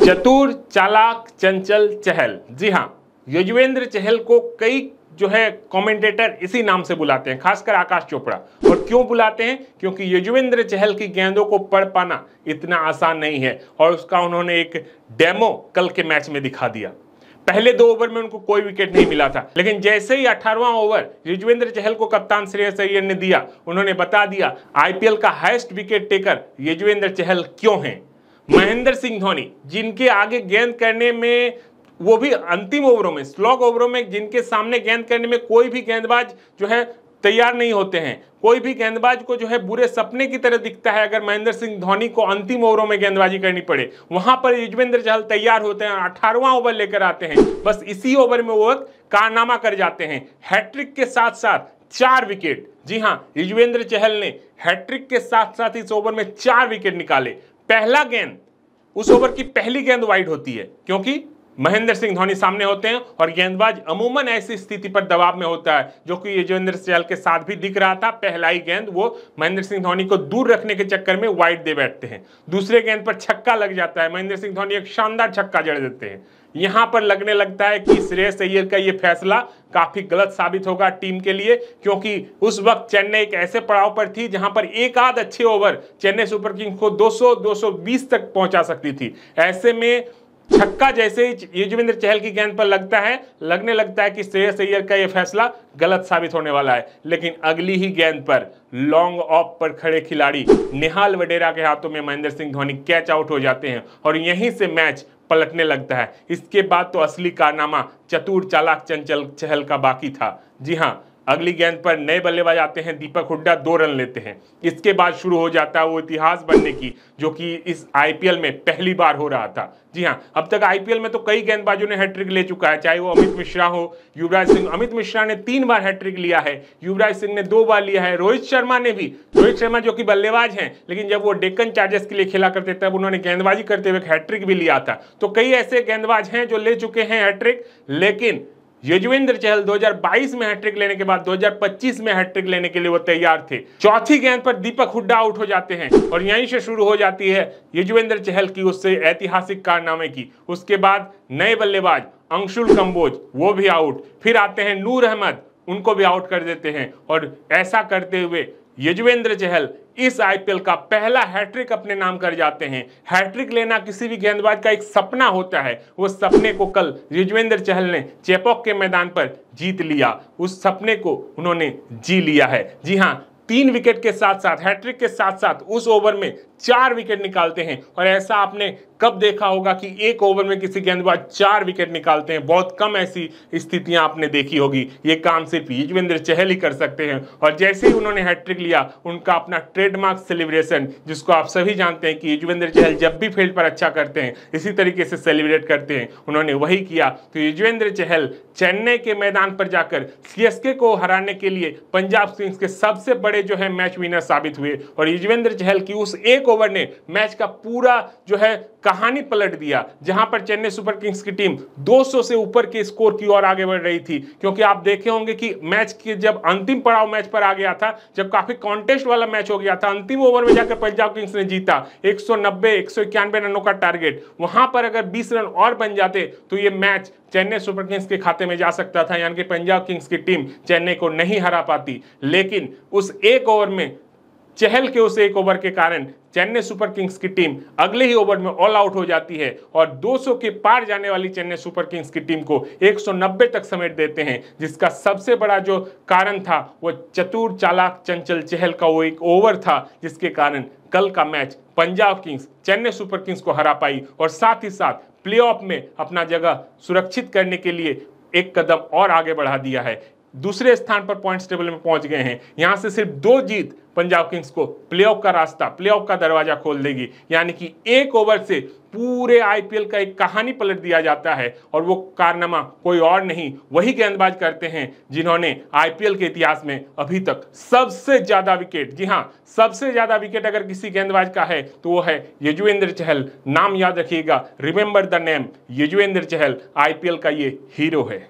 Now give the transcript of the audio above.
चतुर, चालाक, चंचल चहल। जी हाँ, युजवेंद्र चहल को कई जो है कमेंटेटर इसी नाम से बुलाते हैं, खासकर आकाश चोपड़ा। और क्यों बुलाते हैं? क्योंकि युजवेंद्र चहल की गेंदों को पढ़ पाना इतना आसान नहीं है और उसका उन्होंने एक डेमो कल के मैच में दिखा दिया। पहले 2 ओवर में उनको कोई विकेट नहीं मिला था, लेकिन जैसे ही 18वां ओवर युजवेंद्र चहल को कप्तान श्रेयस अय्यर ने दिया, उन्होंने बता दिया आईपीएल का highest wicket taker Yuzvendra Chahal क्यों हैं। महेंद्र सिंह धोनी, जिनके आगे गेंद करने में, वो भी अंतिम ओवरों में, स्लॉग ओवरों में, जिनके सामने गेंद करने में कोई भी गेंदबाज जो है तैयार नहीं होते हैं, कोई भी गेंदबाज को जो है बुरे सपने की तरह दिखता है अगर महेंद्र सिंह धोनी को अंतिम ओवरों में गेंदबाजी करनी पड़े, वहां पर युजवेंद्र चहल तैयार होते हैं, 18वां ओवर लेकर आते हैं। बस इसी ओवर में वो कारनामा कर जाते हैं, हैट्रिक के साथ साथ 4 विकेट। जी हां, युजवेंद्र चहल ने हैट्रिक के साथ साथ इस ओवर में 4 विकेट निकाले। पहला गेंद, उस ओवर की पहली गेंद वाइड होती है क्योंकि महेंद्र सिंह धोनी सामने होते हैं और गेंदबाज अमूमन ऐसी स्थिति पर दबाव में होता है, जो कि युजवेंद्र चहल के साथ भी दिख रहा था। पहला ही गेंद वो महेंद्र सिंह धोनी को दूर रखने के चक्कर में वाइड दे बैठते हैं। दूसरे गेंद पर छक्का लग जाता है, महेंद्र सिंह धोनी एक शानदार छक्का जड़ देते हैं। यहां पर लगने लगता है कि श्रेयस अय्यर का यह फैसला काफी गलत साबित होगा टीम के लिए, क्योंकि उस वक्त चेन्नई एक ऐसे पड़ाव पर थी जहां पर एक आध अच्छे ओवर चेन्नई सुपर किंग्स को 200-220 तक पहुंचा सकती थी। ऐसे में छक्का जैसे ही युजवेंद्र चहल की गेंद पर लगने लगता है कि श्रेयस अय्यर का यह फैसला गलत साबित होने वाला है। लेकिन अगली ही गेंद पर लॉन्ग ऑफ पर खड़े खिलाड़ी निहाल वडेरा के हाथों में महेंद्र सिंह धोनी कैच आउट हो जाते हैं और यहीं से मैच पलटने लगता है। इसके बाद तो असली कारनामा चतुर, चालाक, चंचल चहल का बाकी था। जी हाँ, अगली गेंद पर नए बल्लेबाज आते हैं, दीपक हुड्डा 2 रन लेते हैं। इसके बाद शुरू हो जाता है वो इतिहास बनने की, जो कि इस आईपीएल में पहली बार हो रहा था। जी हाँ, अब तक आईपीएल में तो कई गेंदबाजों ने हैट्रिक ले चुका है, चाहे वो अमित मिश्रा हो, युवराज सिंह। अमित मिश्रा ने 3 बार हैट्रिक लिया है, युवराज सिंह ने 2 बार लिया है, रोहित शर्मा ने भी। रोहित शर्मा जो कि बल्लेबाज हैं, लेकिन जब वो डेक्कन चार्जर्स के लिए खेला करते तब उन्होंने गेंदबाजी करते हुए हैट्रिक भी लिया था। तो कई ऐसे गेंदबाज हैं जो ले चुके हैं हैट्रिक, लेकिन युजवेंद्र चहल 2022 में हैट्रिक लेने के बाद 2025 में हैट्रिक लेने के लिए वो तैयार थे। चौथी गेंद पर दीपक हुड्डा आउट हो जाते हैं और यहीं से शुरू हो जाती है युजवेंद्र चहल की उससे ऐतिहासिक कारनामे की। उसके बाद नए बल्लेबाज अंशुल कंबोज, वो भी आउट। फिर आते हैं नूर अहमद, उनको भी आउट कर देते हैं और ऐसा करते हुए युजवेंद्र चहल इस आईपीएल का पहला हैट्रिक अपने नाम कर जाते हैं। हैट्रिक लेना किसी भी गेंदबाज का एक सपना होता है, वो सपने को कल युजवेंद्र चहल ने चेपॉक के मैदान पर जीत लिया। उस सपने को उन्होंने जी लिया है। जी हाँ, 3 विकेट के साथ साथ, हैट्रिक के साथ साथ उस ओवर में 4 विकेट निकालते हैं। और ऐसा आपने कब देखा होगा कि एक ओवर में किसी गेंदबाज 4 विकेट निकालते हैं? बहुत कम ऐसी स्थितियां आपने देखी होगी। ये काम सिर्फ युजवेंद्र चहल ही कर सकते हैं। और जैसे ही उन्होंने हैट्रिक लिया, उनका अपना ट्रेडमार्क सेलिब्रेशन, जिसको आप सभी जानते हैं कि युजवेंद्र चहल जब भी फील्ड पर अच्छा करते हैं इसी तरीके से सेलिब्रेट करते हैं, उन्होंने वही किया। तो युजवेंद्र चहल चेन्नई के मैदान पर जाकर सीएसके को हराने के लिए पंजाब किंग्स के सबसे बड़े जो है मैच विनर साबित हुए। और युजवेंद्र चहल की उस एक ओवर ने मैच का पूरा जो है कहानी पलट दिया, जहां पर चेन्नई सुपर किंग्स की टीम 200 से ऊपर के स्कोर की ओर आगे बढ़ रही थी। क्योंकि आप देखे होंगे कि मैच के जब अंतिम पड़ाव मैच पर आ गया था, जब काफी कॉन्टेस्ट वाला मैच हो गया था, अंतिम ओवर में जाकर पंजाब किंग्स ने जीता 190-191 रनों का टारगेट। वहां पर अगर 20 रन और बन जाते तो ये मैच चेन्नई सुपर किंग्स के खाते में जा सकता था, यानी कि पंजाब किंग्स की टीम चेन्नई को नहीं हरा पाती। लेकिन उस एक ओवर में, चहल के उस एक ओवर के कारण चेन्नई सुपर किंग्स की टीम अगले ही ओवर में ऑल आउट हो जाती है और 200 के पार जाने वाली चेन्नई सुपर किंग्स की टीम को 190 तक समेट देते हैं। जिसका सबसे बड़ा जो कारण था वो चतुर, चालाक, चंचल चहल का वो एक ओवर था, जिसके कारण कल का match Punjab Kings Chennai super Kings को हरा पाई और साथ ही साथ प्लेऑफ में अपना जगह सुरक्षित करने के लिए एक कदम और आगे बढ़ा दिया है। दूसरे स्थान पर पॉइंट्स टेबल में पहुंच गए हैं। यहां से सिर्फ 2 जीत पंजाब किंग्स को प्लेऑफ का रास्ता, प्लेऑफ का दरवाजा खोल देगी। यानी कि एक ओवर से पूरे आईपीएल का एक कहानी पलट दिया जाता है और वो कारनामा कोई और नहीं, वही गेंदबाज करते हैं जिन्होंने आईपीएल के इतिहास में अभी तक सबसे ज्यादा विकेट, जी हां, सबसे ज्यादा विकेट अगर किसी गेंदबाज का है तो वो है युजवेंद्र चहल। नाम याद रखिएगा, remember the name, Yuzvendra Chahal IPL का ये हीरो है।